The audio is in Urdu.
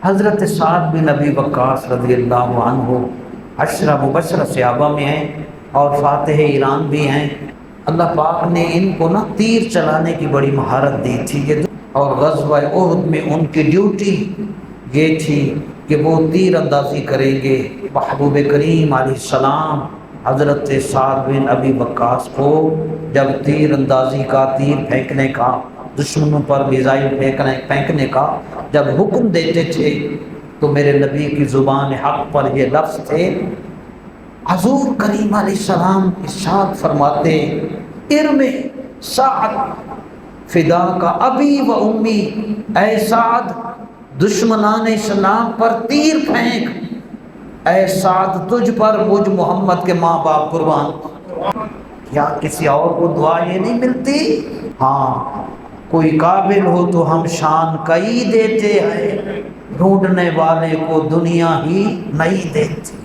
حضرت سعد بن ابی وقاص رضی اللہ عنہ عشرہ مبشرہ صحابہ میں ہیں اور فاتح ایران بھی ہیں۔ اللہ پاک نے ان کو نا تیر چلانے کی بڑی مہارت دی تھی اور غزوہ احد میں ان کی ڈیوٹی یہ تھی کہ وہ تیر اندازی کریں گے۔ محبوب کریم علیہ السلام حضرت سعد بن ابی وقاص کو جب تیر اندازی کا، تیر پھینکنے کا، دشمنوں پر میزائل پھینکنے کا جب حکم دیتے تھے تو میرے نبی کی زبان حق پر یہ لفظ تھے، حضور کریم علیہ السلام ارشاد فرماتے ارم سعد فدا کا ابی و امی، اے سعد دشمنان اسلام پر تیر پھینک، اے سعد تجھ پر مجھ محمد کے ماں باپ قربان۔ کیا کسی اور کو دعا یہ نہیں ملتی؟ ہاں، کوئی قابل ہو تو ہم شان کئی دیتے ہیں، ڈھونڈنے والے کو دنیا ہی نہیں دیتی۔